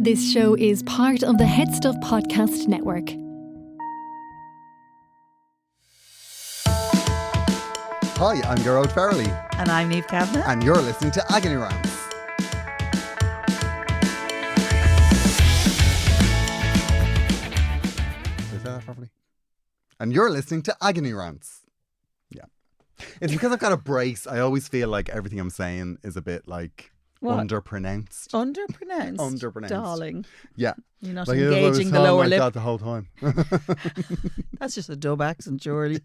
This show is part of the Head Stuff Podcast Network. Hi, I'm Gearóid Farrelly. And I'm Niamh Kavanagh. And you're listening to Agony Rants. Did I say that properly? And you're listening to Agony Rants. Yeah. It's because I've got a brace. I always feel like everything I'm saying is a bit like underpronounced. Underpronounced? Darling. Yeah. You're not like engaging the lower lip. That the whole time. That's just a dub accent, surely.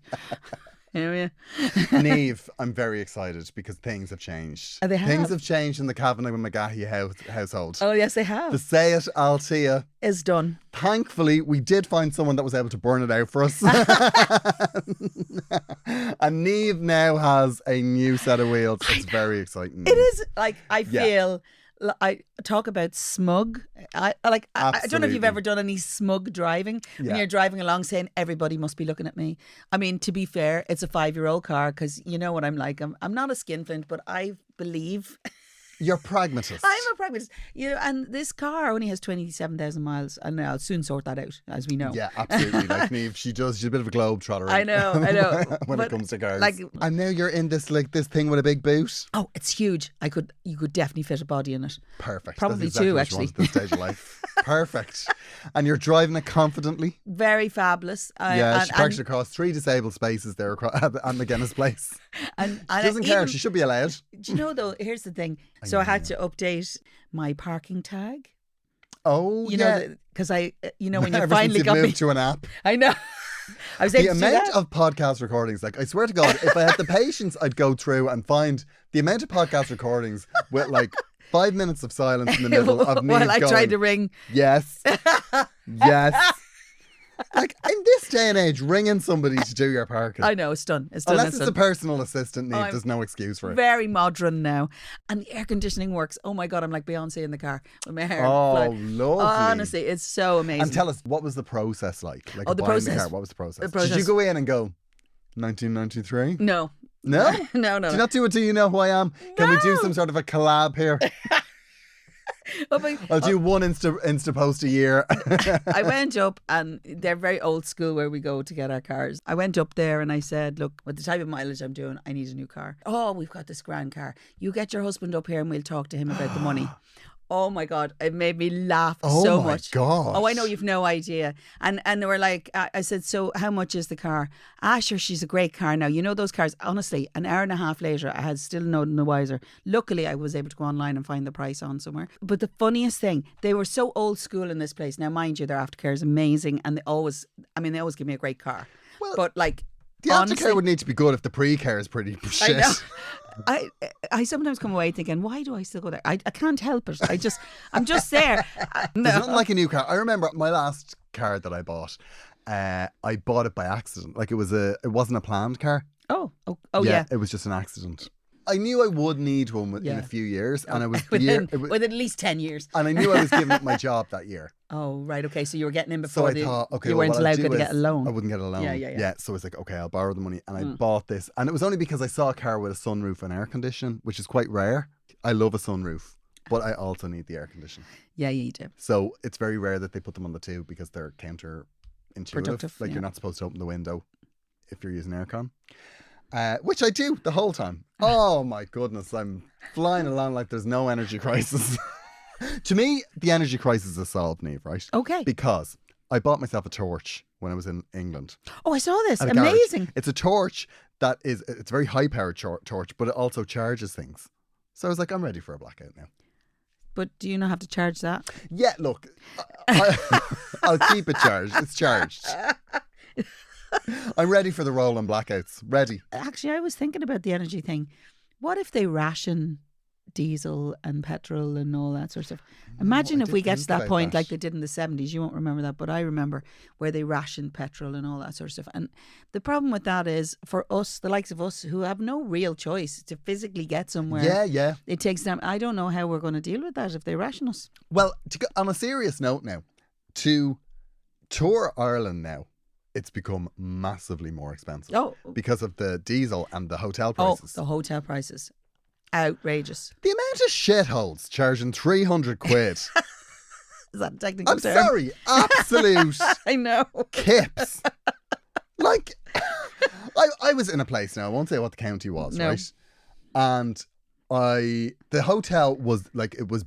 Anyway. Niamh, I'm very excited because things have changed. They have. Things have changed in the Kavanagh and McGahey household. Oh, yes, they have. The say it, I'll see ya is done. Thankfully, we did find someone that was able to burn it out for us. And Niamh now has a new set of wheels. It's very exciting. It is, like, I feel... I talk about smug. I don't know if you've ever done any smug driving when you're driving along saying everybody must be looking at me. I mean, to be fair, it's a 5-year-old car because you know what I'm like. I'm not a skinflint, but I believe... You're a pragmatist. I'm a pragmatist. You know, and this car only has 27,000 miles, and I'll soon sort that out, as we know. Yeah, absolutely. Like Niamh, she's a bit of a globe trotter. I know. when it comes to cars. Like, and now you're in this thing with a big boot. Oh, it's huge. You could definitely fit a body in it. Perfect. Probably That's exactly two, what actually. you want at this stage of life. Perfect. And you're driving it confidently. Very fabulous. She parks across 3 disabled spaces there at McGuinness Place. And she doesn't care. She should be allowed. Do you know, though, here's the thing. So I had to update my parking tag. Oh, you know, because when you Ever finally since got you've me moved to an app. I know. I was able the to do amount that. of podcast recordings, like I swear to God, if I had the patience, I'd go through and find the amount of podcast recordings with like 5 minutes of silence in the middle of me while I going, tried to ring. Yes. Yes. Like in this day and age, ringing somebody to do your parking. I know, it's done. Unless it's a personal assistant, Niamh, there's no excuse for it. Very modern now. And the air conditioning works. Oh my God, I'm like Beyonce in the car with my hair. Lovely. Honestly, it's so amazing. And tell us, what was the process like? Like the buying process. the car, what was the process? The process. Did you go in and go, 1993? No. No? No. Do you not do it till you know who I am? Can we do some sort of a collab here? I'll do one Insta post a year. I went up, and they're very old school where we go to get our cars. I went up there and I said, look, with the type of mileage I'm doing, I need a new car. Oh, we've got this grand car. You get your husband up here and we'll talk to him about the money. Oh my God, it made me laugh so much. Oh my God. Oh, I know, you've no idea. And they were like, I said, so how much is the car? Sure, she's a great car. Now, you know those cars, honestly, an hour and a half later, I had still no wiser. Luckily, I was able to go online and find the price on somewhere. But the funniest thing, they were so old school in this place. Now, mind you, their aftercare is amazing, and they always give me a great car. Well, but like, the aftercare would need to be good if the pre-care is pretty shit. I know. I sometimes come away thinking, why do I still go there? I can't help it. I'm just there. There's nothing like a new car. I remember my last car that I bought. I bought it by accident. Like it wasn't a planned car. Oh yeah. It was just an accident. I knew I would need one in a few years, and it was within at least 10 years. And I knew I was giving up my job that year. Oh right, okay. So you were getting in before. So I thought, okay, you weren't allowed to get a loan. I wouldn't get a loan. Yeah. So I was like, okay, I'll borrow the money, and I bought this, and it was only because I saw a car with a sunroof and air condition, which is quite rare. I love a sunroof, but I also need the air condition. Yeah, you do. So it's very rare that they put them on the two because they're counterintuitive. Like you're not supposed to open the window if you're using aircon. Which I do the whole time. Oh my goodness, I'm flying along like there's no energy crisis. To me, the energy crisis is solved, Niamh, right? Okay. Because I bought myself a torch when I was in England. Oh, I saw this. At a amazing. Garage. It's a torch it's a very high powered torch, but it also charges things. So I was like, I'm ready for a blackout now. But do you not have to charge that? Yeah, look, I'll keep it charged. It's charged. I'm ready for the rolling blackouts. Ready. Actually, I was thinking about the energy thing. What if they ration diesel and petrol and all that sort of stuff? Imagine if we get to that point like they did in the 70s. You won't remember that, but I remember where they rationed petrol and all that sort of stuff. And the problem with that is for us, the likes of us who have no real choice to physically get somewhere. Yeah. It takes time. I don't know how we're going to deal with that if they ration us. Well, on a serious note now, to tour Ireland now, it's become massively more expensive. Because of the diesel and the hotel prices. Oh, the hotel prices. Outrageous. The amount of shitholes charging 300 quid Is that a technical I'm term? sorry, absolute I know. kips. Like, I was in a place now, I won't say what the county was, right? And the hotel was like, it was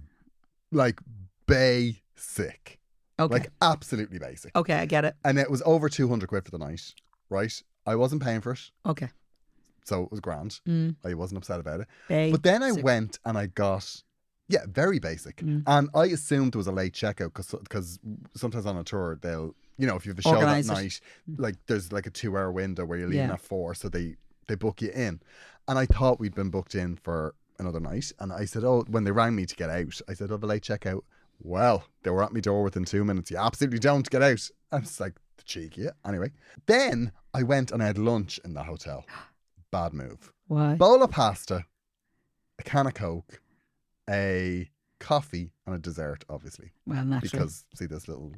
like basic. Okay. Like absolutely basic. Okay, I get it. And it was over 200 quid for the night, right? I wasn't paying for it. Okay. So it was grand. I wasn't upset about it. Basic. But then I went and I got, very basic. And I assumed there was a late checkout because sometimes on a tour they'll, you know, if you have a show Organise that it. night, like there's like a 2-hour window where you're leaving at 4, so they book you in. And I thought we'd been booked in for another night. And I said, when they rang me to get out, I said, the late checkout. Well, they were at my door within 2 minutes. You absolutely don't get out. I was like, the cheeky. Anyway, then I went and I had lunch in the hotel. Bad move. Why? Bowl of pasta, a can of Coke, a coffee, and a dessert, obviously. Well, naturally. Because see this little,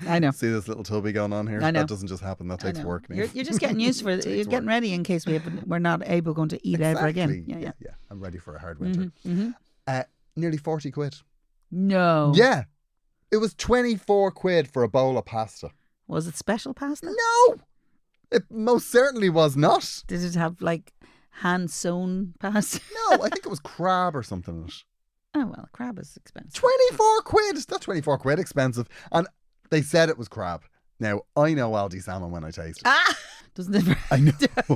I know. See this little tubby going on here. I know. That doesn't just happen. That takes work. You're just getting used to it. You're getting ready in case we're not able going to eat ever again. Yeah. I'm ready for a hard winter. Mm-hmm. Nearly 40 quid. No. Yeah, it was 24 quid for a bowl of pasta. Was it special pasta? No, it most certainly was not. Did it have like hand sewn pasta? No, I think it was crab or something in it. Oh well, crab is expensive. 24 quid. It's not 24 quid expensive. And they said it was crab. Now, I know Aldi salmon when I taste it. Doesn't it? I know.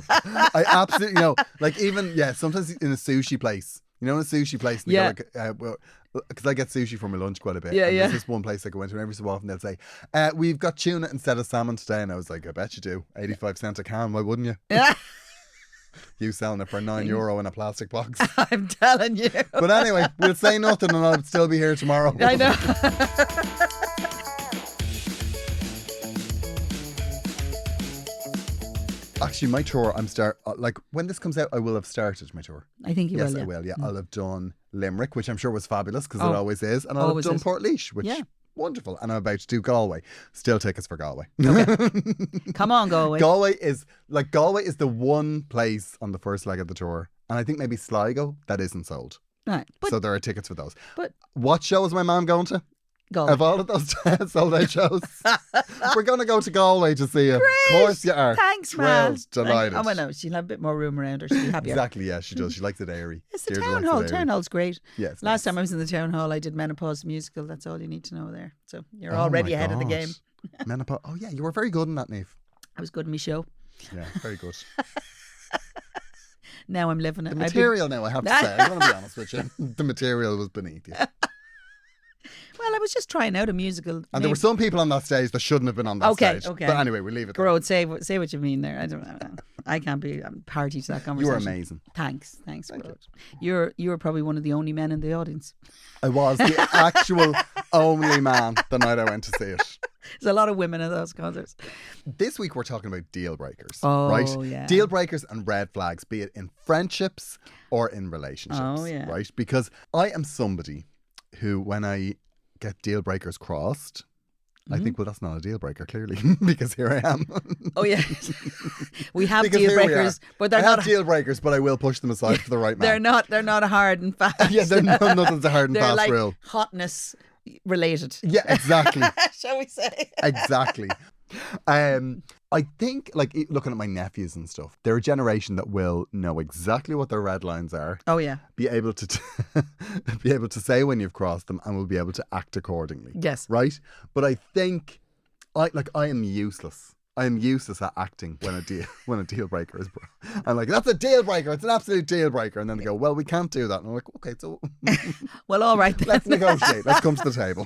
I absolutely know. Like even, sometimes in a sushi place, in a sushi place, and they go like, because I get sushi for my lunch quite a bit. And there's this one place I go into and every so often they'll say, we've got tuna instead of salmon today. And I was like, I bet you do. 85 cents a can, why wouldn't you? Yeah. You selling it for €9 in a plastic box. I'm telling you. But anyway, we'll say nothing and I'll still be here tomorrow. I know. Actually, my tour, like when this comes out, I will have started my tour. I think you will. Yes, I will. Yeah, I'll have done Limerick, which I'm sure was fabulous because it always is, and I'll have done Portlaoise, which wonderful, and I'm about to do Galway. Still tickets for Galway. Okay. Come on, Galway. Galway is the one place on the first leg of the tour, and I think maybe Sligo that isn't sold. Right, so there are tickets for those. But what show is my mom going to? Galway. Of all of those sold out shows, we're going to go to Galway to see you. Great. Of course you are. Thanks, Thrilled, man. delighted. Oh, well, no, she'll have a bit more room around her. She'll be happier. Exactly, yeah, she does. She likes it airy. It's the Deirdre town likes hall. it airy. Town hall's great. Yes. Last time I was in the town hall, I did Menopause musical. That's all you need to know there. So you're already ahead of the game. Menopause. Oh yeah, you were very good in that, Niamh. I was good in my show. Yeah, very good. Now I'm living it. The material now, I have to say, I'm going to be honest with you. The material was beneath you. Well, I was just trying out a musical. And there were some people on that stage that shouldn't have been on that stage. Okay. But anyway, we leave it there. Gearóid, say what you mean there. I don't know. I can't be party to that conversation. You were amazing. Thanks, Gearóid. You were probably one of the only men in the audience. I was the actual only man the night I went to see it. There's a lot of women at those concerts. This week we're talking about deal breakers, oh, right? Yeah. Deal breakers and red flags, be it in friendships or in relationships, right? Because I am somebody who, when I get deal breakers crossed, I think, well, that's not a deal breaker, clearly, because here I am. Oh, yeah. We have deal breakers, but they're not deal breakers, but I will push them aside for the right man. They're not hard and fast. Yeah, nothing's a hard and fast like rule. Hotness related. Yeah, exactly. Shall we say? Exactly. I think, like, looking at my nephews and stuff, they're a generation that will know exactly what their red lines are. Oh yeah. Be able to be able to say when you've crossed them, and will be able to act accordingly. Yes. Right. But I think, I am useless. I am useless at acting when a deal breaker is. I'm like, that's a deal breaker. It's an absolute deal breaker. And then they go, well, we can't do that. And I'm like, okay, so well, all right then. Let's negotiate. Let's come to the table.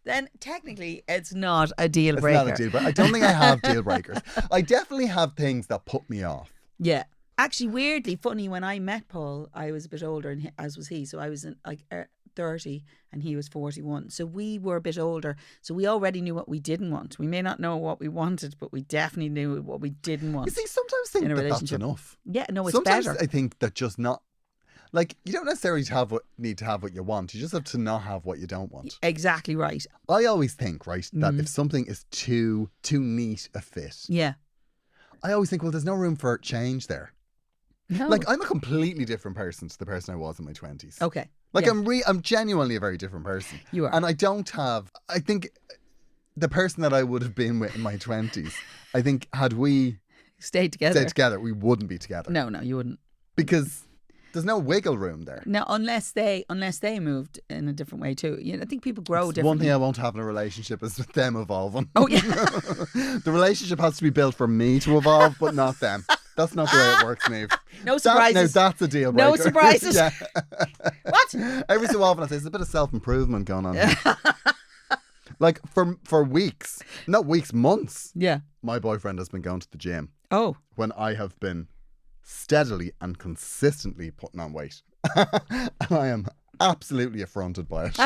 Then technically it's not a deal breaker. It's not a deal breaker. I don't think I have deal breakers. I definitely have things that put me off. Yeah. Actually, weirdly funny, when I met Paul, I was a bit older, and as was he. So I was in, like 30 and he was 41. So we were a bit older. So we already knew what we didn't want. We may not know what we wanted, but we definitely knew what we didn't want. You see, sometimes think that that's enough. Yeah, no, it's sometimes better. I think that just not. Like, you don't necessarily need to have what you want. You just have to not have what you don't want. Exactly right. I always think, right, that if something is too neat a fit, yeah, I always think, well, there's no room for change there. No. Like, I'm a completely different person to the person I was in my 20s. Okay. Like, Yeah. I'm genuinely a very different person. You are. And I think the person that I would have been with in my 20s, I think had we Stay together. stayed together, we wouldn't be together. No, you wouldn't. Because there's no wiggle room there. No, unless they moved in a different way too. I think people grow differently. One thing I won't have in a relationship is them evolving. Oh yeah. The relationship has to be built for me to evolve, but not them. That's not the way it works, Niamh. No surprises. Now that's a deal breaker. No surprises. Yeah. What? Every so often I say there's a bit of self-improvement going on here. Like for weeks, not weeks, months, Yeah. my boyfriend has been going to the gym Oh. when I have been steadily and consistently putting on weight. And I am absolutely affronted by it.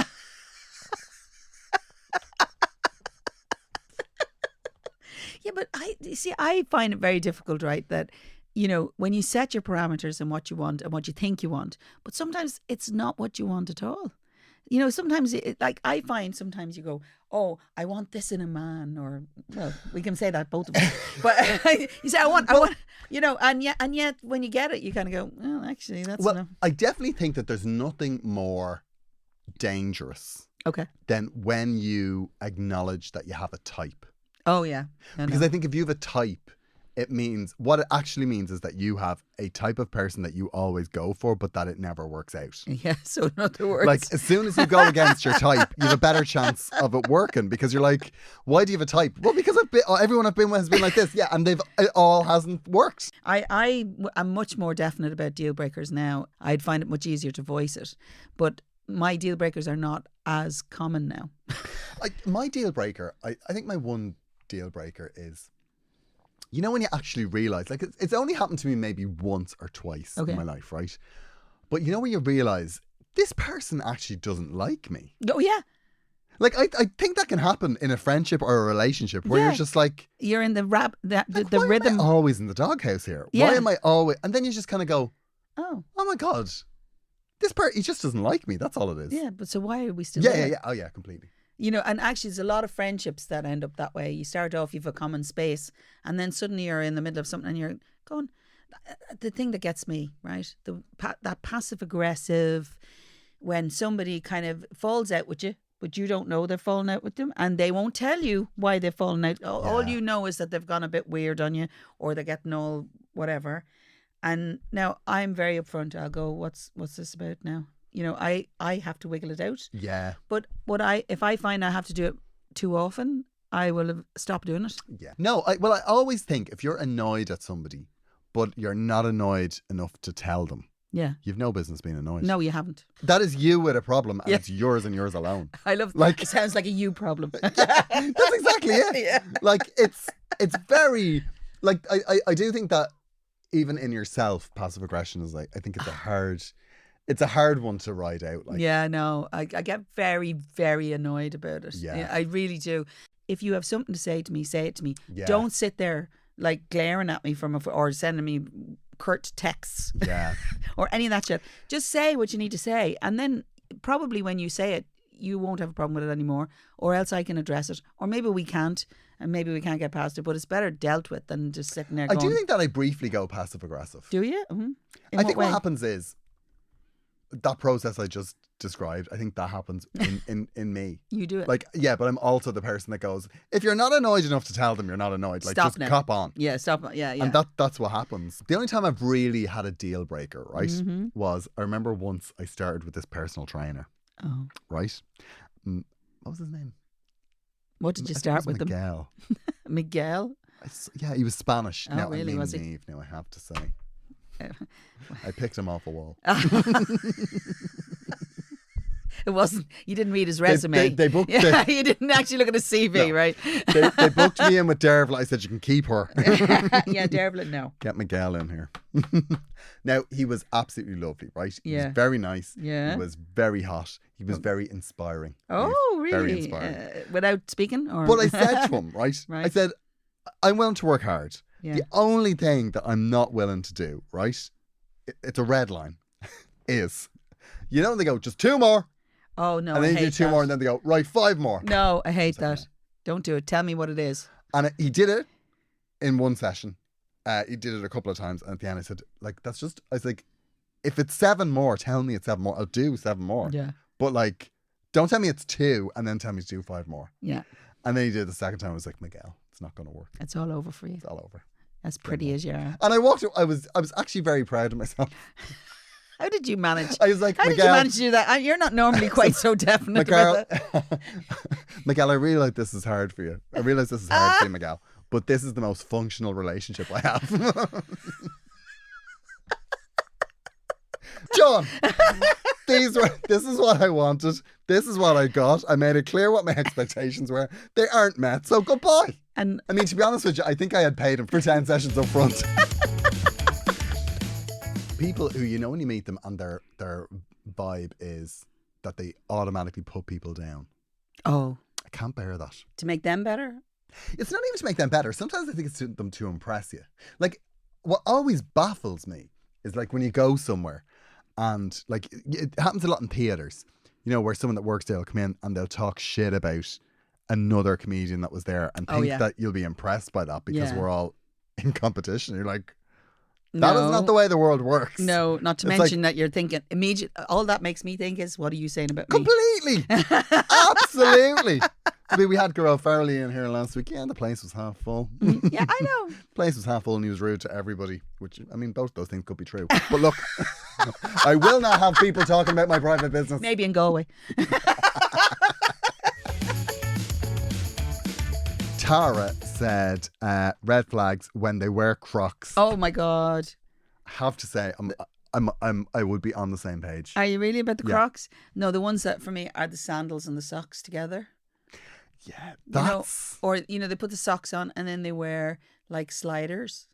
Yeah, but I find it very difficult, right? That, when you set your parameters and what you want and what you think you want, but sometimes it's not what you want at all. Sometimes I find sometimes you go, oh, I want this in a man, or, well, we can say that both of us. But you say, I want, and yet when you get it, you kind of go, well, actually, that's enough. I definitely think that there's nothing more dangerous Okay. than when you acknowledge that you have a type. Oh, yeah. Because I think if you have a type, what it actually means is that you have a type of person that you always go for, but that it never works out. Yeah, so in other words. Like, as soon as you go against your type, you have a better chance of it working, because you're like, why do you have a type? Well, because everyone I've been with has been like this. Yeah, and it all hasn't worked. I am much more definite about deal breakers now. I'd find it much easier to voice it. But my deal breakers are not as common now. My deal breaker, I think my one deal breaker is, when you actually realise, like, it's only happened to me maybe once or twice in my life, right? But when you realise, this person actually doesn't like me. Oh, yeah. Like, I think that can happen in a friendship or a relationship where you're just like... You're in the why rhythm. am I always in the doghouse here? Yeah. Why am I always... And then you just kind of go, oh my God, this person, he just doesn't like me. That's all it is. Yeah, but so why are we still there? Yeah. Oh, yeah, completely. And actually there's a lot of friendships that end up that way. You start off, you've a common space, and then suddenly you're in the middle of something and you're going, the thing that gets me, right? That passive aggressive, when somebody kind of falls out with you, but you don't know they're falling out with them, and they won't tell you why they've fallen out. All you know is that they've gone a bit weird on you, or they're getting all whatever. And now I'm very upfront. I'll go, what's this about now? I have to wiggle it out. Yeah. But if I find I have to do it too often, I will stop doing it. Yeah. No, I always think if you're annoyed at somebody, but you're not annoyed enough to tell them, yeah, you've no business being annoyed. No, you haven't. That is you with a problem, and it's yours and yours alone. I love it sounds like a you problem. That's exactly it. Yeah. Like, it's very, like, I do think that even in yourself, passive aggression is like, I think it's a hard one to ride out. Like, yeah, no, I get very, very annoyed about it. Yeah. I really do. If you have something to say to me, say it to me. Yeah. Don't sit there like glaring at me or sending me curt texts. Yeah. Or any of that shit. Just say what you need to say, and then probably when you say it, you won't have a problem with it anymore, or else I can address it, or maybe we can't, and maybe we can't get past it. But it's better dealt with than just sitting there going, I do think that I briefly go passive aggressive. Do you? Mm-hmm. I think what happens is that process I just described, I think that happens in me. You do it. Like, yeah, but I'm also the person that goes, if you're not annoyed enough to tell them you're not annoyed, like, Stop just now. cop on. Yeah, stop. Yeah. And that's what happens. The only time I've really had a deal breaker, right, was, I remember once I started with this personal trainer. Oh. Right? What was his name? What did you start with Miguel. them? Miguel? Yeah, he was Spanish. Oh, really? Was he? Niamh, now I have to say. I picked him off a wall. It wasn't. You didn't read his resume. They booked. Yeah, you didn't actually look at his CV, No. Right? They booked me in with Dervla. I said, you can keep her. Yeah, Dervla, no. Get Miguel in here. Now, he was absolutely lovely, right? He Yeah. was very nice. Yeah. He was very hot. He was very inspiring. Oh, really? Very inspiring. Without speaking, or? But I said to him, right? Right. I said, I'm willing to work hard. Yeah. The only thing that I'm not willing to do, right? It's a red line. Is, they go, just 2 more. Oh no! And then I you do hate 2 that. more, and then they go, right, 5 more. No, I hate like, that. Don't do it. Tell me what it is. And he did it in one session. he did it a couple of times, and at the end I said, like, that's just, I was like, if it's 7 more, tell me it's 7 more. I'll do 7 more. Yeah. But like, don't tell me it's 2 and then tell me to do 5 more. Yeah. And then he did the second time. I was like, Miguel, it's not going to work. It's all over for you. It's all over. As pretty as you are. And I walked. I was actually very proud of myself. How did you manage? I was like, how Miguel, did you manage to do that? You're not normally quite so definite about that. Miguel, I realise this is hard for you. I realise this is hard for you, Miguel. But this is the most functional relationship I have. John, this is what I wanted. This is what I got. I made it clear what my expectations were. They aren't met, so goodbye. And I mean, to be honest with you, I think I had paid him for 10 sessions up front. People who, you know, when you meet them and their vibe is that they automatically put people down. Oh. I can't bear that. To make them better? It's not even to make them better. Sometimes I think it's them to impress you. Like, what always baffles me is like when you go somewhere and like it happens a lot in theatres, you know, where someone that works there will come in and they'll talk shit about another comedian that was there and think that you'll be impressed by that because we're all in competition. You're like, that is not the way the world works. No, not to mention that you're thinking immediately. All that makes me think is, what are you saying about me? Completely. Absolutely. I mean, we had Gearóid Farrelly in here last week. Yeah, and the place was half full. Yeah, I know. The place was half full and he was rude to everybody, which, I mean, both those things could be true. But look, I will not have people talking about my private business. Maybe in Galway. Tara said red flags when they wear Crocs. Oh my God. I have to say, I would be on the same page. Are you really about the Crocs? No, the ones that for me are the sandals and the socks together. Yeah, that's... You know, or, you know, they put the socks on and then they wear like sliders.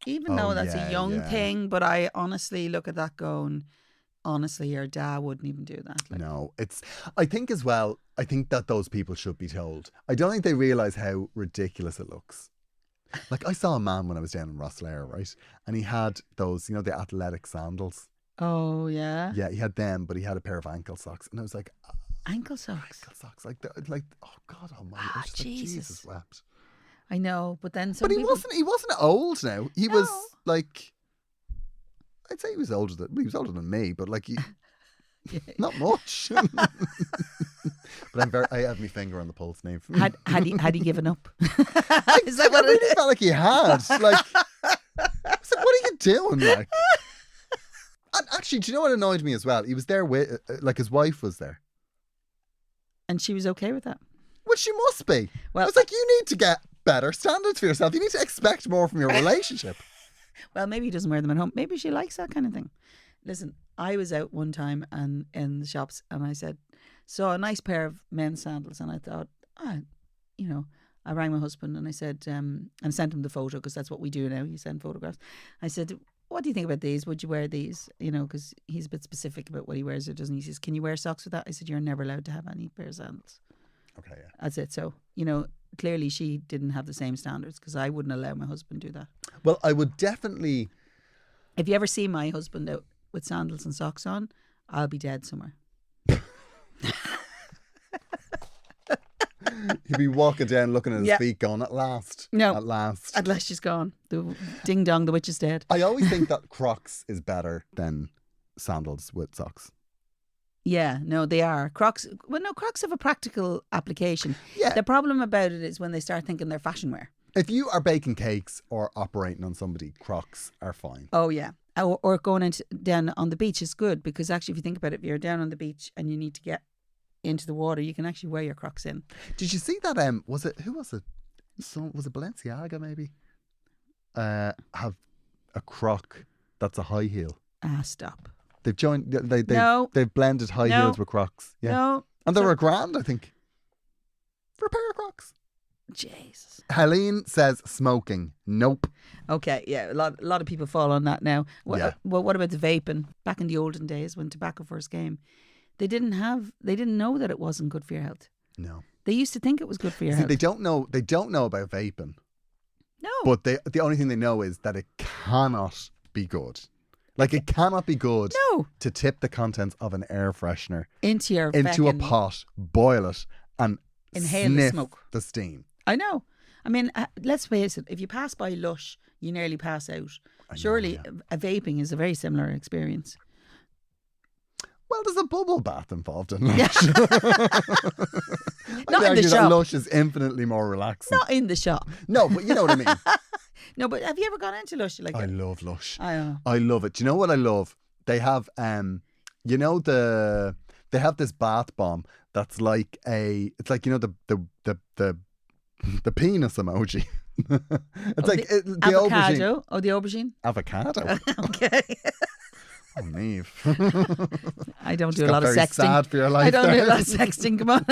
Even though that's a young thing, but I honestly look at that going, honestly, your dad wouldn't even do that. Like. No, I think as well, I think that those people should be told. I don't think they realise how ridiculous it looks. Like, I saw a man when I was down in Rosslare, right? And he had those, you know, the athletic sandals. Oh, yeah? Yeah, he had them, but he had a pair of ankle socks. And I was like... Ankle socks? Ankle socks. Like oh, God almighty. I was just like, Jesus wept. I know, but then But he wasn't old now. He was, like... I'd say he was older than me, but like not much. But I have my finger on the pulse, Niamh. Had he given up? Is that what I really felt like he had? Like, I was like, what are you doing? Like, and actually, do you know what annoyed me as well? He was there with, like, his wife was there, and she was okay with that. Well, she must be. Well, I was like, you need to get better standards for yourself. You need to expect more from your relationship. Well, maybe he doesn't wear them at home. Maybe she likes that kind of thing. Listen, I was out one time and in the shops and I saw a nice pair of men's sandals and I thought, you know, I rang my husband and I said, and sent him the photo because that's what we do now. You send photographs. I said, what do you think about these? Would you wear these? You know, because he's a bit specific about what he wears or doesn't. He says, can you wear socks with that? I said, you're never allowed to have any pair of sandals. Okay, yeah. That's it. So, you know, clearly she didn't have the same standards because I wouldn't allow my husband to do that. Well, I would definitely... If you ever see my husband out with sandals and socks on, I'll be dead somewhere. He'd be walking down looking at his feet going, at last. No. At last. At last she's gone. The ding dong, the witch is dead. I always think that Crocs is better than sandals with socks. Yeah, no, they are. Crocs have a practical application. Yeah. The problem about it is when they start thinking they're fashion wear. If you are baking cakes or operating on somebody, Crocs are fine. Oh, yeah. Or going down on the beach is good because actually if you think about it, if you're down on the beach and you need to get into the water, you can actually wear your Crocs in. Did you see that? Who was it? Was it Balenciaga maybe? Have a Croc that's a high heel. Stop. They've joined. They've blended high heels with Crocs. Yeah. No. And they were grand, I think, for a pair of Crocs. Jesus. Helene says smoking. Nope. Okay, yeah, a lot of people fall on that now. Well, what about the vaping? Back in the olden days when tobacco first came, they didn't know that it wasn't good for your health. No. They used to think it was good for your health. They don't know about vaping. No. But the only thing they know is that it cannot be good. Like, it cannot be good to tip the contents of an air freshener into a pot, boil it, and inhale sniff the smoke. the steam. I know. I mean, let's face it, if you pass by Lush, you nearly pass out. Surely a vaping is a very similar experience. Well, there's a bubble bath involved in Lush. Not in the shop. Lush is infinitely more relaxing. Not in the shop. No, but you know what I mean. No, but have you ever gone into Lush? I love Lush. I love it. Do you know what I love? They have, they have this bath bomb that's like it's like, the penis emoji. It's like the avocado. aubergine. Oh, the aubergine. Avocado. Okay. Oh, Niamh. I don't Just do a got lot of very sexting. sad for your life I don't do a there. lot of sexting. Come on.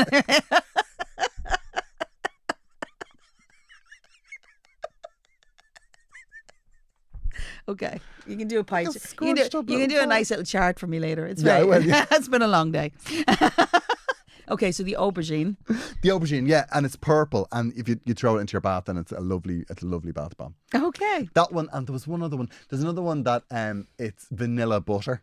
Okay, you can do a pie. You can do a nice little chart for me later. It's very. It's been a long day. Okay, so the aubergine. The aubergine, yeah, and it's purple, and if you throw it into your bath, then it's a lovely bath bomb. Okay. That one, and there was one other one. There's another one that it's vanilla butter,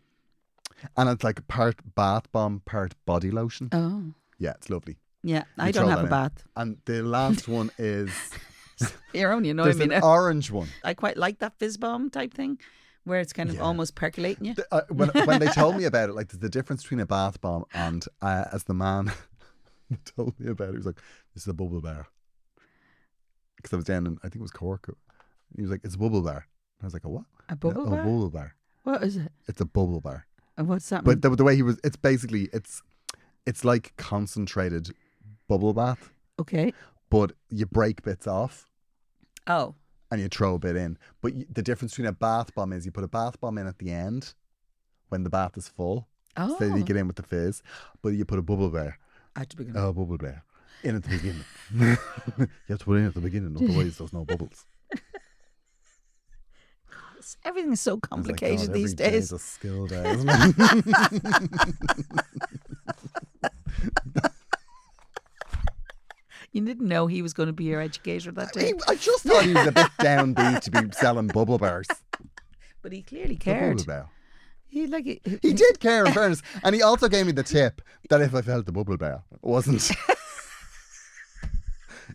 and it's like part bath bomb, part body lotion. Oh. Yeah, it's lovely. Yeah, I don't have a bath. And the last one is You're only annoying me now. an orange one. I quite like that fizz bomb type thing, where it's kind of almost percolating you. When they told me about it, like there's the difference between a bath bomb and as the man told me about it, he was like, "This is a bubble bar." Because I was down in, I think it was Cork. He was like, "It's a bubble bar." I was like, "A what?" A bubble bar? A bubble bar. What is it? It's a bubble bar. And what's that mean? But the way he was, it's basically it's like concentrated bubble bath. Okay. But you break bits off. Oh. And you throw a bit in. But the difference between a bath bomb is you put a bath bomb in at the end when the bath is full. Oh. So you get in with the fizz. But you put a bubble bear. At the beginning. Oh, bubble bear. In at the beginning. You have to put it in at the beginning, otherwise there's no bubbles. Everything's so complicated these days. Every day is a skill day, isn't it? You didn't know he was going to be your educator that day. I just thought he was a bit downbeat to be selling bubble bars. But he clearly cared. Bubble bear. He did care, in fairness. And he also gave me the tip that if I felt the bubble bear wasn't...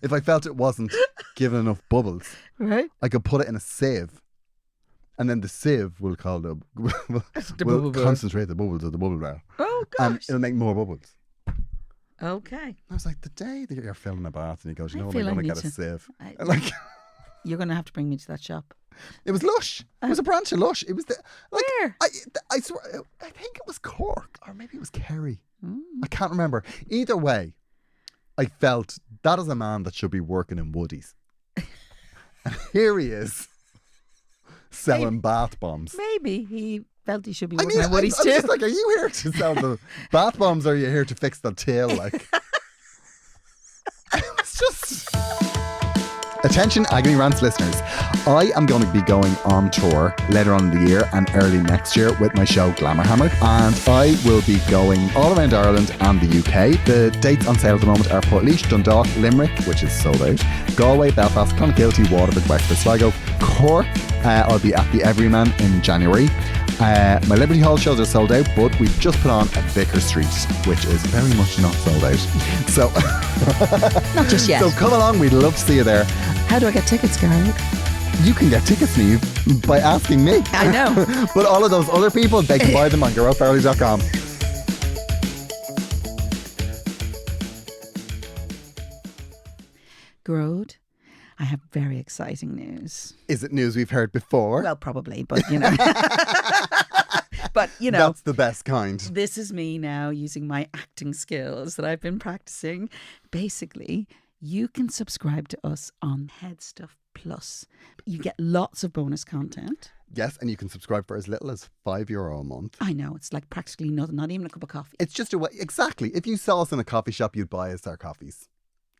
if I felt it wasn't giving enough bubbles, right, I could put it in a sieve. And then the sieve will bubble bear. Concentrate the bubbles of the bubble bear. Oh, gosh. And it'll make more bubbles. Okay. I was like, the day that you're filling a bath and he goes, you know what, feel I'm I going to need get a to- sieve. You're going to have to bring me to that shop. It was Lush. It was a branch of Lush. It was Where? I swear, I think it was Cork or maybe it was Kerry. I can't remember. Either way, I felt that is a man that should be working in Woodies. And here he is selling bath bombs. Maybe he felt he should be working I'm at Woody's too. just like, are you here to sell the bath bombs or are you here to fix the tail? Like, it's just... Attention Agony Rants listeners, I am going to be going on tour later on in the year and early next year with my show Glamour Hammer, and I will be going all around Ireland and the UK. The dates on sale at the moment are Portlaoise, Dundalk, Limerick, which is sold out, Galway, Belfast, Clonakilty, Waterford, Wexford, Sligo, Cork. I'll be at the Everyman in January. My Liberty Hall shows are sold out, but we've just put on a Vicar Street, which is very much not sold out. So Not just yet. So come along, we'd love to see you there. How do I get tickets, Gearóid? You can get tickets, Niamh, by asking me. I know. But all of those other people, they can buy them on gearóidfarley.com. Gearóid, I have very exciting news. Is it news we've heard before? Well, probably, but you know. But, you know. That's the best kind. This is me now using my acting skills that I've been practicing. Basically, you can subscribe to us on Headstuff Plus. You get lots of bonus content. Yes, and you can subscribe for as little as €5 a month. I know, it's like practically nothing, not even a cup of coffee. It's just a way, exactly. If you saw us in a coffee shop, you'd buy us our coffees.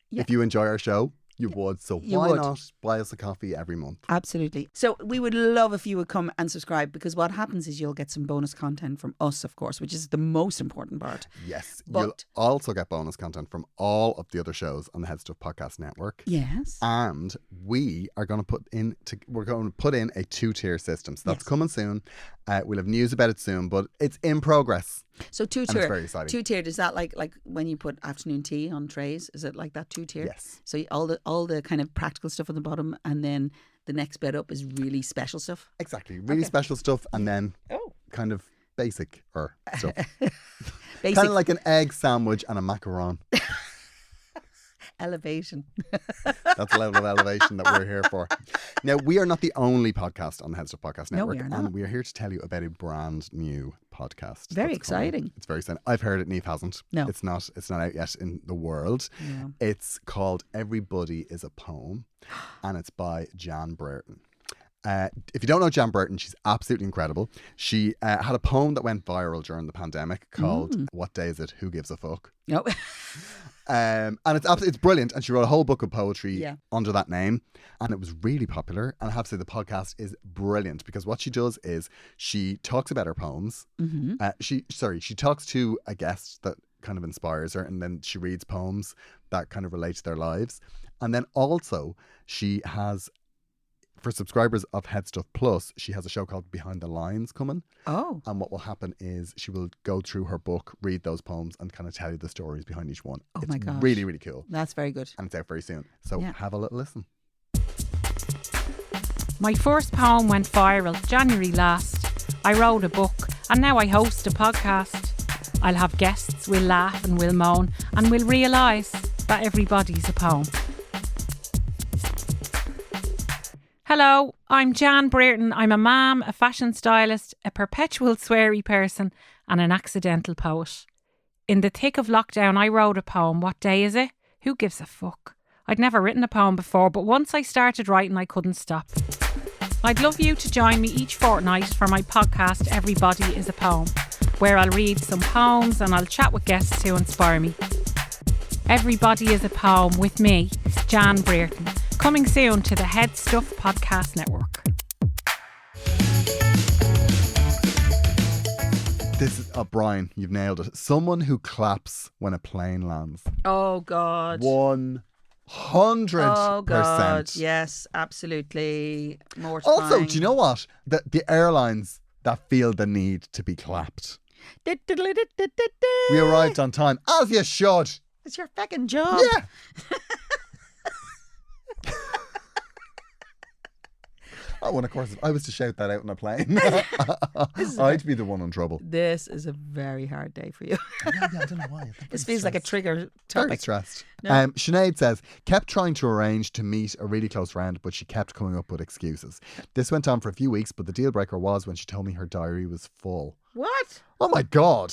Yeah. If you enjoy our show, you would. So You why would. not buy us a coffee every month? Absolutely. So we would love if you would come and subscribe, because what happens is you'll get some bonus content from us, of course, which is the most important part. Yes. But- You'll also get bonus content from all of the other shows on the Headstuff Podcast Network. Yes. And we are going to put in a 2-tier system. So that's Yes. coming soon. We'll have news about it soon, but it's in progress. So And it's very exciting. two-tiered, is that like when you put afternoon tea on trays? Is it like that two-tiered? Yes. So all the kind of practical stuff on the bottom, and then the next bit up is really special stuff? Exactly. Really special stuff, and then kind of basic stuff. Basic. Kind of like an egg sandwich and a macaron. Elevation. That's the level of elevation that we're here for. Now, we are not the only podcast on the Head Stuff Podcast No, Network. we are not. And we are here to tell you about a brand new podcast. Very that's coming. exciting. It's very exciting. I've heard it. Niamh hasn't. No. It's not out yet in the world. No. It's called Everybody is a Poem, and it's by Jan Brereton. If you don't know Jan Brereton, she's absolutely incredible. She had a poem that went viral during the pandemic called What Day Is It? Who Gives a Fuck? No. And it's brilliant. And she wrote a whole book of poetry Yeah. under that name. And it was really popular. And I have to say the podcast is brilliant because what she does is she talks about her poems. She talks to a guest that kind of inspires her, and then she reads poems that kind of relate to their lives. And then also she has, for subscribers of Head Stuff Plus, she has a show called Behind the Lines coming. Oh. And what will happen is she will go through her book, read those poems, and kind of tell you the stories behind each one. Oh it's my gosh. really, really cool. That's very good. And it's out very soon. So Yeah. have a little listen. My first poem went viral January last. I wrote a book and now I host a podcast. I'll have guests, we'll laugh and we'll moan, and we'll realise that everybody's a poem. Hello, I'm Jan Brereton. I'm a mam, a fashion stylist, a perpetual sweary person, and an accidental poet. In the thick of lockdown, I wrote a poem. What day is it? Who gives a fuck? I'd never written a poem before, but once I started writing, I couldn't stop. I'd love you to join me each fortnight for my podcast, Everybody is a Poem, where I'll read some poems and I'll chat with guests who inspire me. Everybody is a Poem with me, Jan Brereton. Coming soon to the Head Stuff Podcast Network. This is, Brian, you've nailed it. Someone who claps when a plane lands. Oh, God. 100%. Oh, God. Yes, absolutely. Mortifying. Also, do you know what? The airlines that feel the need to be clapped. We arrived on time, as you should. It's your fucking job. Yeah. Oh, and of course, if I was to shout that out on a plane, I'd be the one in trouble. This is a very hard day for you. Yeah, I don't know why. This feels like a trigger Very topic. stressed. No. Sinead says, kept trying to arrange to meet a really close friend, but she kept coming up with excuses. This went on for a few weeks, but the deal breaker was when she told me her diary was full. What? Oh my God.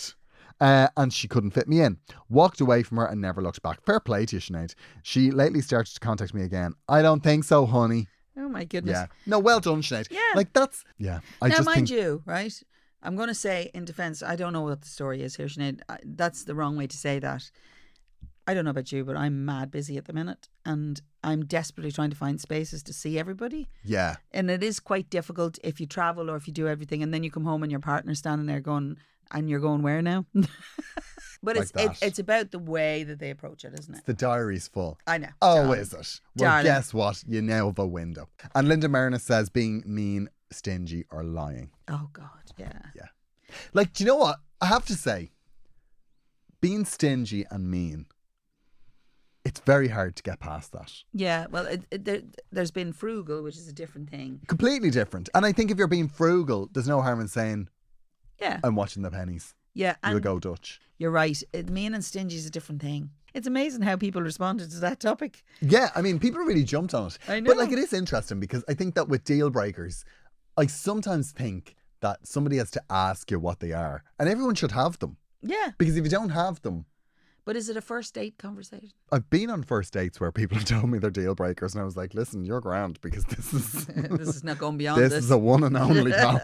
And she couldn't fit me in. Walked away from her and never looked back. Fair play to you, Sinead. She lately started to contact me again. I don't think so, honey. Oh my goodness. Yeah. No, well done, Sinead. Yeah. Like that's, yeah. I Now, just mind think, you, right? I'm going to say in defence, I don't know what the story is here, Sinead. That's the wrong way to say that. I don't know about you, but I'm mad busy at the minute and I'm desperately trying to find spaces to see everybody. yeah. And it is quite difficult if you travel or if you do everything and then you come home and your partner's standing there going, and you're going where now? But Like that. it's about the way that they approach it, isn't it? The diary's full. I know. Oh, darling. is it? Well, Darling. guess what? You now have a window. And Linda Marina says being mean, stingy, or lying. Oh, God, yeah. Yeah. Like, do you know what? I have to say, being stingy and mean, it's very hard to get past that. Yeah, well, there's been frugal, which is a different thing. Completely different. And I think if you're being frugal, there's no harm in saying, Yeah. I'm watching the pennies. Yeah, You'll and go Dutch. you're right. Mean and stingy is a different thing. It's amazing how people responded to that topic. Yeah, I mean, people really jumped on it. I know. But like, it is interesting because I think that with deal breakers, I sometimes think that somebody has to ask you what they are. And everyone should have them. Yeah, Because if you don't have them, but is it a first date conversation? I've been on first dates where people have told me they're deal breakers and I was like, listen, you're grand because this is This is not going beyond this this. is a one and only pal.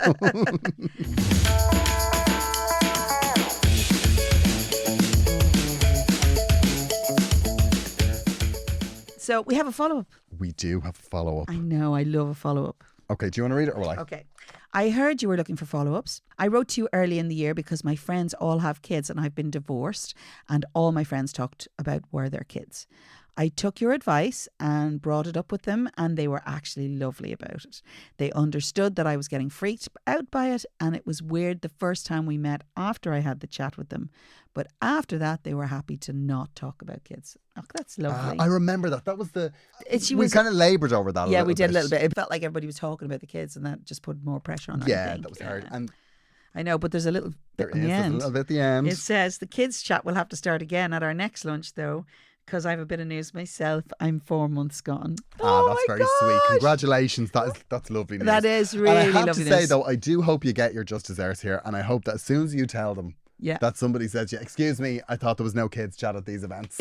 So we have a follow-up. We do have a follow-up. I know, I love a follow-up. Okay, do you want to read it or will I? Okay. I heard you were looking for follow-ups. I wrote to you early in the year because my friends all have kids and I've been divorced and all my friends talked about were their kids. I took your advice and brought it up with them, and they were actually lovely about it. They understood that I was getting freaked out by it, and it was weird the first time we met after I had the chat with them. But after that, they were happy to not talk about kids. Oh, that's lovely. I remember that. That was we kind of laboured over that. Yeah, we did a little bit. It felt like everybody was talking about the kids, and that just put more pressure on her. Yeah, that was hard. And I know, but there's a little bit there in the is end. a little bit at the end. It says the kids chat will have to start again at our next lunch, though, because I have a bit of news myself. I'm 4 months gone. That's very sweet. Congratulations. That's lovely news. That is really lovely. And I have lovely to say news. though, I do hope you get your just desserts here, and I hope that as soon as you tell them that somebody says, excuse me, I thought there was no kids chat at these events.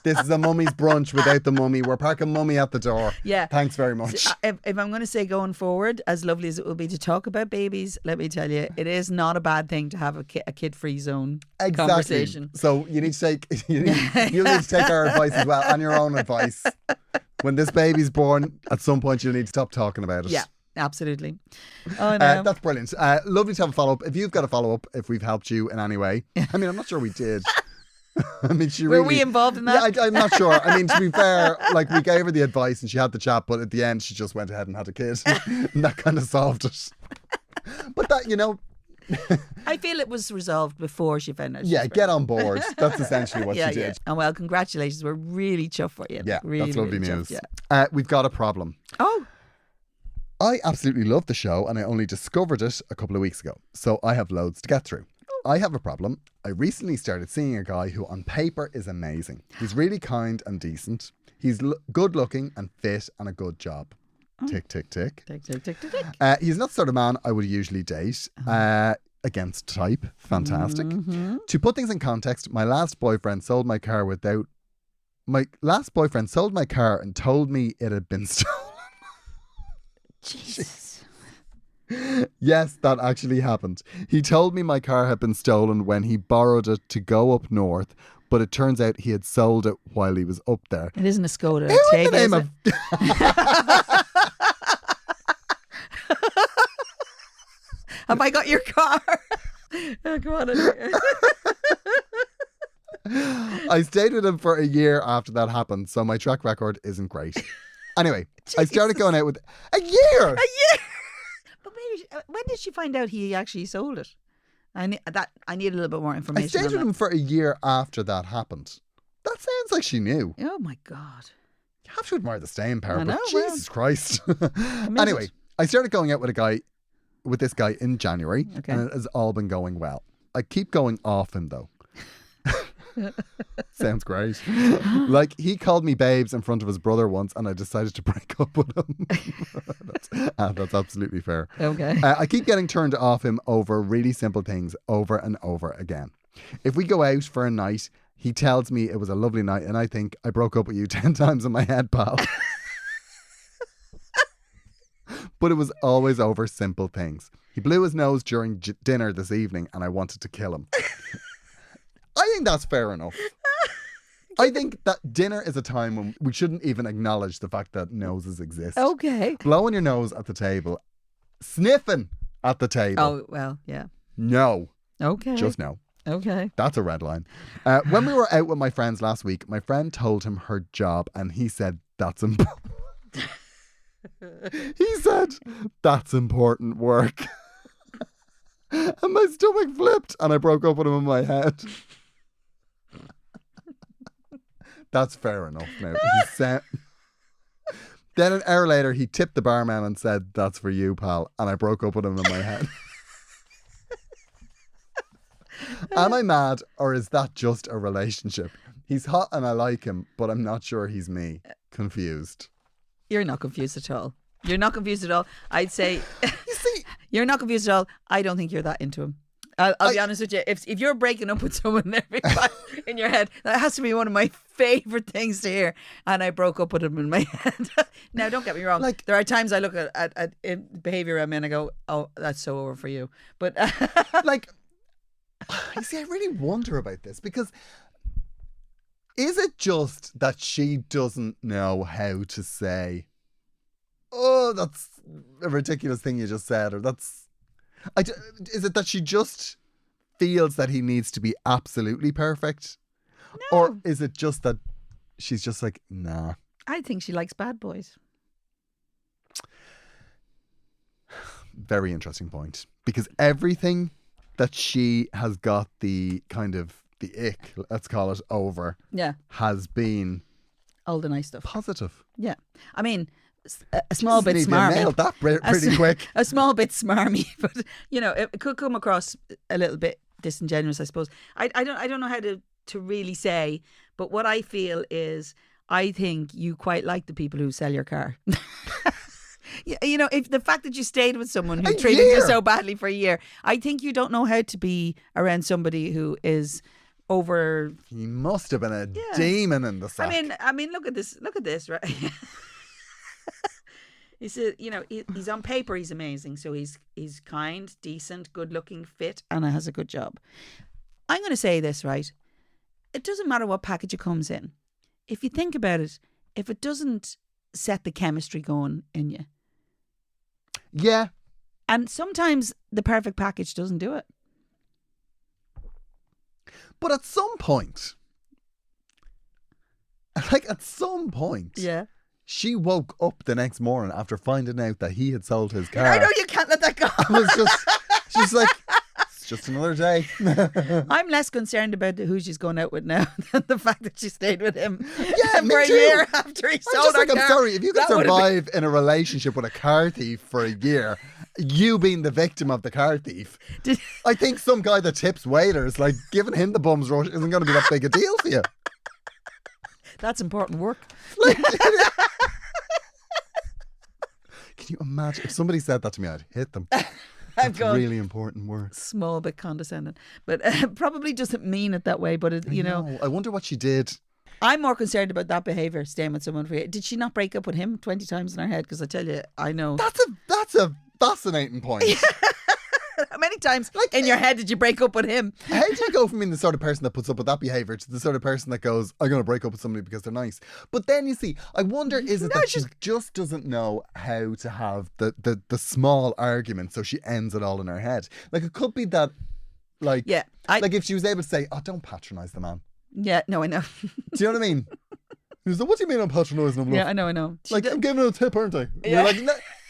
This is a mummy's brunch without the mummy. We're parking mummy at the door. Yeah. Thanks very much. If I'm going to say going forward, as lovely as it will be to talk about babies, let me tell you, it is not a bad thing to have a kid-free zone conversation. So you need to take you need to take our advice as well, and your own advice. When this baby's born, at some point you'll need to stop talking about it. Yeah. Absolutely. Oh, no. That's brilliant. Lovely to have a follow-up. If you've got a follow-up, if we've helped you in any way. I mean, I'm not sure we did. I mean, were we involved in that? Yeah, I'm not sure. I mean, to be fair, like we gave her the advice and she had the chat, but at the end she just went ahead and had a kid. And that kind of solved it. But that, I feel it was resolved before she found out. Yeah, get on board. That's essentially what she did. Yeah. And well, congratulations. We're really chuffed for you. Yeah, really, that's lovely really news. Chuffed, yeah. We've got a problem. Oh. I absolutely love the show and I only discovered it a couple of weeks ago. So I have loads to get through. I have a problem. I recently started seeing a guy who on paper is amazing. He's really kind and decent. He's good looking and fit and a good job. Tick, tick, tick. Tick, tick, tick, tick, tick. He's not the sort of man I would usually date. Against type. Fantastic. Mm-hmm. To put things in context, my last boyfriend sold my car and told me it had been stolen. Jesus. Yes, that actually happened. He told me my car had been stolen when he borrowed it to go up north, but it turns out he had sold it while he was up there. It isn't a Skoda. Who in the name of... Have I got your car? Oh, go on. I stayed with him for a year after that happened, so my track record isn't great. Anyway, I started going out with... A year! But maybe, when did she find out he actually sold it? I need a little bit more I information. stayed with him for a year after that happened. That sounds like she knew. Oh my God. You have to admire the staying power, I know, but Jesus Christ. Anyway, I started going out with this guy in January, and it has all been going well. I keep going off him though. Sounds great. Like he called me babes in front of his brother once and I decided to break up with him. That's absolutely fair. Okay. I keep getting turned off him over really simple things over and over again. If we go out for a night, he tells me it was a lovely night and I think I broke up with you 10 times in my head, pal. But it was always over simple things. He blew his nose during dinner this evening and I wanted to kill him. I think that's fair enough. I think that dinner is a time when we shouldn't even acknowledge the fact that noses exist. Okay. Blowing your nose at the table, sniffing at the table. Oh, well, yeah. No. Okay. Just no. Okay. That's a red line. When we were out with my friends last week, my friend told him her job and he said, that's important. He said, that's important work. And my stomach flipped and I broke up with him in my head. That's fair enough now. He said... Then an hour later, he tipped the barman and said, that's for you, pal. And I broke up with him in my head. Am I mad or is that just a relationship? He's hot and I like him, but I'm not sure he's me. Confused. You're not confused at all. You're not confused at all. I'd say... You see... You're not confused at all. I don't think you're that into him. I'll be honest with you. If you're breaking up with someone every time in your head, that has to be one of my favourite things to hear. And I broke up with him in my head. Now, don't get me wrong. Like, there are times I look at behaviour I'm in and I go, oh, that's so over for you. But like, you see, I really wonder about this because is it just that she doesn't know how to say, oh, that's a ridiculous thing you just said, or is it that she just feels that he needs to be absolutely perfect? Or is it just that she's just like, nah? I think she likes bad boys. Very interesting point. Because everything that she has got the kind of the ick, let's call it, over, has been all the nice stuff. Positive. Yeah. I mean, a small bit You smarmy. nailed that pretty quick. A small bit smarmy, but it could come across a little bit disingenuous, I suppose. I don't know how to really say, but what I feel is I think you quite like the people who sell your car. If the fact that you stayed with someone who treated you so badly for a year, I think you don't know how to be around somebody who is over. He must have been a demon in the sack. I mean, look at this, right? He said, he's on paper, he's amazing. So he's kind, decent, good looking, fit, and has a good job. I'm going to say this, right? It doesn't matter what package it comes in. If you think about it, if it doesn't set the chemistry going in you. Yeah. And sometimes the perfect package doesn't do it. But at some point, yeah, she woke up the next morning after finding out that he had sold his car. I know you can't let that go. She's like, it's just another day. I'm less concerned about who she's going out with now than the fact that she stayed with him for a year after he sold her car. I'm sorry, if you can survive in a relationship with a car thief for a year, you being the victim of the car thief, I think some guy that tips waiters, like giving him the bum's rush isn't going to be that big a deal for you. That's important work. Can you imagine if somebody said that to me? I'd hit them. That's really important work. Small bit condescending, but probably doesn't mean it that way. But I wonder what she did. I'm more concerned about that behaviour, staying with someone for a year. Did she not break up with him 20 times in her head? Because I tell you, I know. That's a fascinating point. How many times in your head did you break up with him? How do you go from being the sort of person that puts up with that behaviour to the sort of person that goes, I'm going to break up with somebody because they're nice? But then you see, I wonder, is it that she just doesn't know how to have the small argument, so she ends it all in her head? Like, it could be that, like if she was able to say, oh, don't patronise the man. Yeah, no, I know. Do you know what I mean? He's like, what do you mean I'm patronising him? Yeah, I know. Like, I'm giving him a tip, aren't I? You're like,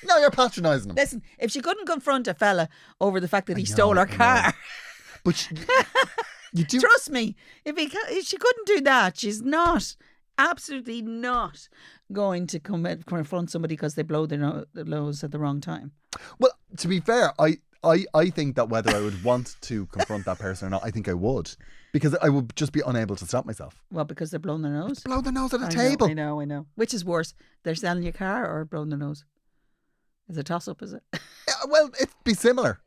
no, you're patronising him. Listen, if she couldn't confront a fella over the fact that he stole her car. But you do. Trust me, if she couldn't do that, she's absolutely not going to confront somebody because they blow their nose at the wrong time. Well, to be fair, I think that whether I would want to confront that person or not, I think I would. Because I would just be unable to stop myself. Well, because they're blowing their nose? Blow their nose at a table. I know. Which is worse? They're selling your car or blowing their nose? It's a toss-up, is it? Well, it'd be similar.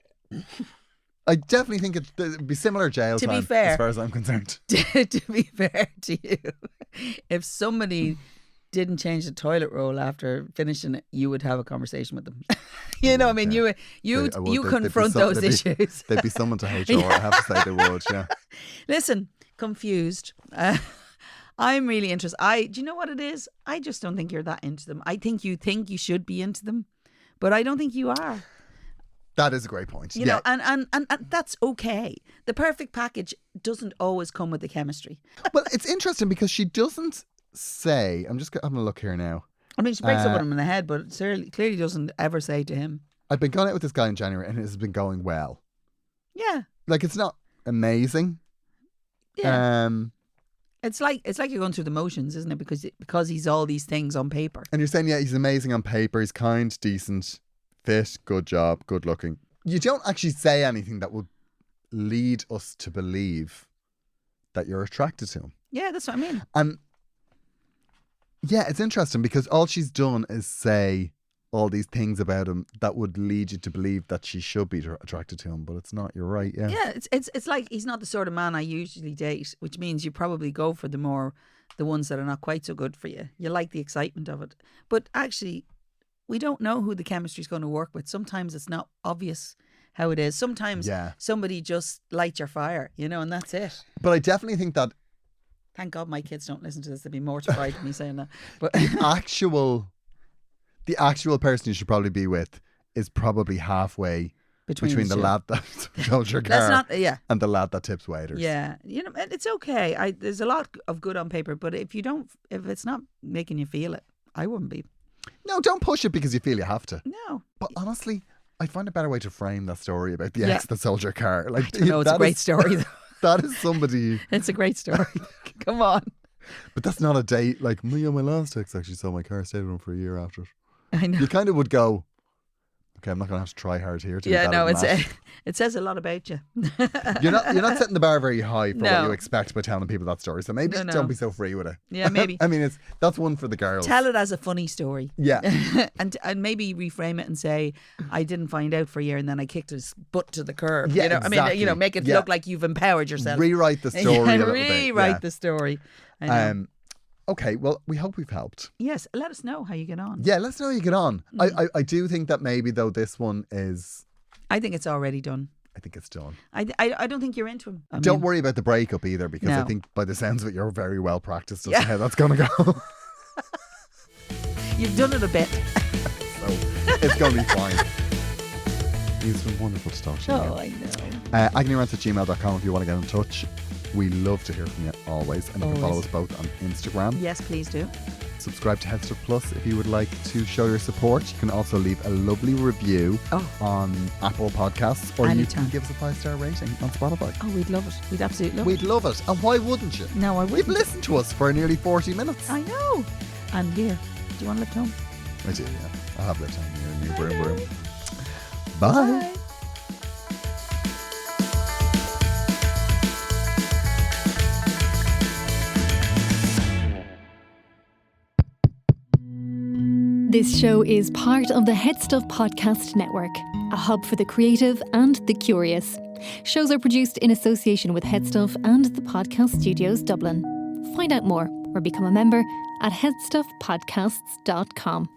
I definitely think it'd be similar jail time, as far as I'm concerned. To be fair to you, if somebody didn't change the toilet roll after finishing it, you would have a conversation with them. You confront those issues. There'd be someone to HR. I have to say they would, yeah. Listen, confused. I'm really interested. Do you know what it is? I just don't think you're that into them. I think you should be into them, but I don't think you are. That is a great point. You know, and that's okay. The perfect package doesn't always come with the chemistry. Well, it's interesting because she doesn't say, I'm just having a look here now. I mean, she breaks up with him in the head, but clearly doesn't ever say to him, I've been going out with this guy in January and it has been going well. Yeah. Like, it's not amazing. Yeah. It's like you're going through the motions, isn't it? Because he's all these things on paper. And you're saying, yeah, he's amazing on paper. He's kind, decent, fit, good job, good looking. You don't actually say anything that would lead us to believe that you're attracted to him. Yeah, that's what I mean. And yeah, it's interesting because all she's done is say all these things about him that would lead you to believe that she should be attracted to him, but it's not. You're right, yeah. Yeah, it's like he's not the sort of man I usually date, which means you probably go for the ones that are not quite so good for you. You like the excitement of it. But actually, we don't know who the chemistry's going to work with. Sometimes it's not obvious how it is. Sometimes somebody just lights your fire, and that's it. But I definitely think that... Thank God my kids don't listen to this. They'd be mortified at me saying that. But the actual person you should probably be with is probably halfway between the lad that sold your That's car not, and the lad that tips waiters. Yeah, you know, and it's okay. There's a lot of good on paper, but if it's not making you feel it, I wouldn't be. No, don't push it because you feel you have to. No. But honestly, I find a better way to frame that story about the ex that sold your car. Like, I don't know, it's a great story though. That is somebody. It's a great story. Come on. But that's not a date. Like, my last ex actually sold my car, stayed with him for a year after it. I know. You kind of would go, okay, I'm not going to have to try hard here to be better than that. It says a lot about you. You're not setting the bar very high for what you expect by telling people that story. So maybe don't be so free with it. Yeah, maybe. I mean, that's one for the girls. Tell it as a funny story. Yeah. and maybe reframe it and say, I didn't find out for a year and then I kicked his butt to the curb. Yeah, you know, exactly. I mean, you know, make it look like you've empowered yourself. Rewrite the story a little bit. Rewrite the story. I know. Okay, well, we hope we've helped. Yes, let us know how you get on. Yeah, let us know how you get on. I do think that maybe, though, this one is... I think it's already done. I think it's done. I don't think you're into him. Don't worry about the breakup either, because I think by the sounds of it, you're very well practiced as to how that's going to go. You've done it a bit. So, it's going to be fine. It's been wonderful to talk to you. Oh, again. I know. agneyrants@gmail.com if you want to get in touch. We love to hear from you always. And you can follow us both on Instagram. Yes, please do. Subscribe to Head Stuff Plus if you would like to show your support. You can also leave a lovely review on Apple Podcasts, or you can give us a 5-star rating on Spotify. Oh, we'd love it. We'd absolutely love it. We'd love it. And why wouldn't you? No, I wouldn't. You've listened to us for nearly 40 minutes. I know. And here, do you want to lift home? I do, yeah. I have lived home here in your broom room. Bye. This show is part of the Head Stuff Podcast Network, a hub for the creative and the curious. Shows are produced in association with Head Stuff and the Podcast Studios Dublin. Find out more or become a member at headstuffpodcasts.com.